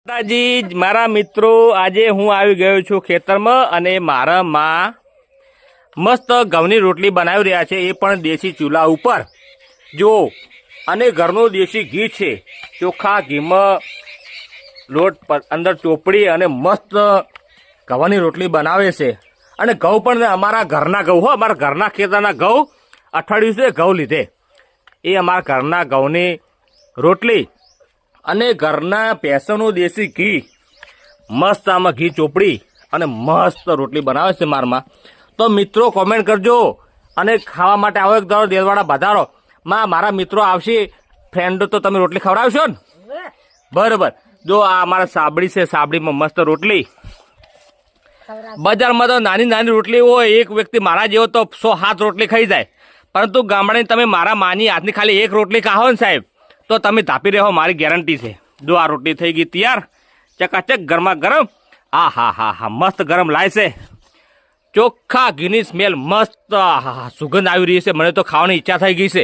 માતાજી, મારા મિત્રો, આજે હું આવી ગયો છું ખેતરમાં અને મારા માં મસ્ત ઘઉંની રોટલી બનાવી રહ્યા છે, એ પણ દેશી ચૂલા ઉપર જો. અને ઘરનું દેશી ઘી છે, ચોખ્ખા ઘીમાં લોટ અંદર ચોપડી અને મસ્ત ઘઉંની રોટલી બનાવે છે. અને ઘઉં પણ અમારા ઘરના ઘઉં, અમારા ઘરના ખેતરના ઘઉં. અઠવાડિયું છે ઘઉં લીધે, એ અમારા ઘરના ઘઉંની રોટલી અને ઘરના ભેંસોનું દેશી ઘી મસ્ત આમાં ઘી ચોપડી અને મસ્ત રોટલી બનાવે છે મારમાં. તો મિત્રો કોમેન્ટ કરજો અને ખાવા માટે આવો એક દાડો દેલવાડા વધારો માં. મારા મિત્રો આવશે ફ્રેન્ડો, તો તમે રોટલી ખવડાવશો ને? બરાબર. જો આ અમારા સાબડી છે, સાબડીમાં મસ્ત રોટલી. બજારમાં તો નાની નાની રોટલી હોય, એક વ્યક્તિ મારા જેવો તો 100-7 રોટલી ખાઈ જાય. પરંતુ ગામડાની તમે મારા માની હાથની ખાલી એક રોટલી ખાઓ ને સાહેબ, તો તમે તાપી રહો, મારી ગેરંટી છે. જો આ રોટલી થઈ ગઈ તૈયાર, ચકાચક ગરમા ગરમ. હા હા હા હા, મસ્ત ગરમ લાય છે. ચોખ્ખા ઘીની સ્મેલ મસ્ત સુગંધ આવી રહી છે. મને તો ખાવાની ઈચ્છા થઈ ગઈ છે.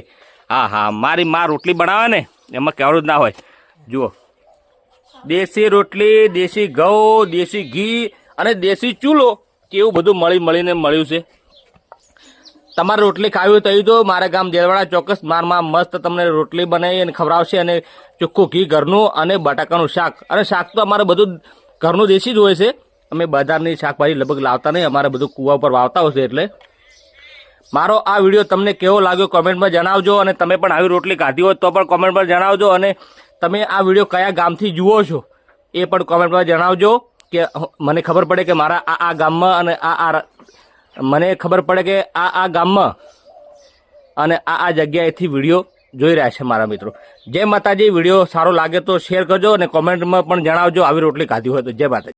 હા હા, મારી માં રોટલી બનાવે ને એમાં કહેવાનું જ ના હોય. જુઓ, દેશી રોટલી, દેશી ઘઉં, દેશી ઘી અને દેશી ચૂલો, કેવું બધું મળીને મળ્યું છે. તમારે રોટલી ખાવી હોય તો આવી દો મારા ગામ દેલવાડા. ચોક્કસ મારમાં મસ્ત તમને રોટલી બનાવી અને ખવડાવશે. અને ચોખ્ખું ઘી ઘરનું અને બટાકાનું શાક. અને શાક તો અમારે બધું ઘરનું દેશી જ હોય છે. અમે બજારની શાકભાજી લગભગ લાવતા નહીં, અમારે બધું કૂવા ઉપર વાવતા હોય છે. એટલે મારો આ વિડીયો તમને કેવો લાગ્યો કોમેન્ટમાં જણાવજો. અને તમે પણ આવી રોટલી ખાધી હોય તો પણ કોમેન્ટમાં જણાવજો. અને તમે આ વિડીયો કયા ગામથી જુઓ છો એ પણ કોમેન્ટમાં જણાવજો, કે મને ખબર પડે કે મારા આ ગામમાં અને મને ખબર પડે કે આ ગામમાં અને આ જગ્યાએથી વિડીયો જોઈ રહ્યા છે મારા મિત્રો. જય માતાજી. વિડીયો સારો લાગે તો શેર કરજો અને કોમેન્ટમાં પણ જણાવજો આવી રોટલી ખાધી હોય તો. જય માતાજી.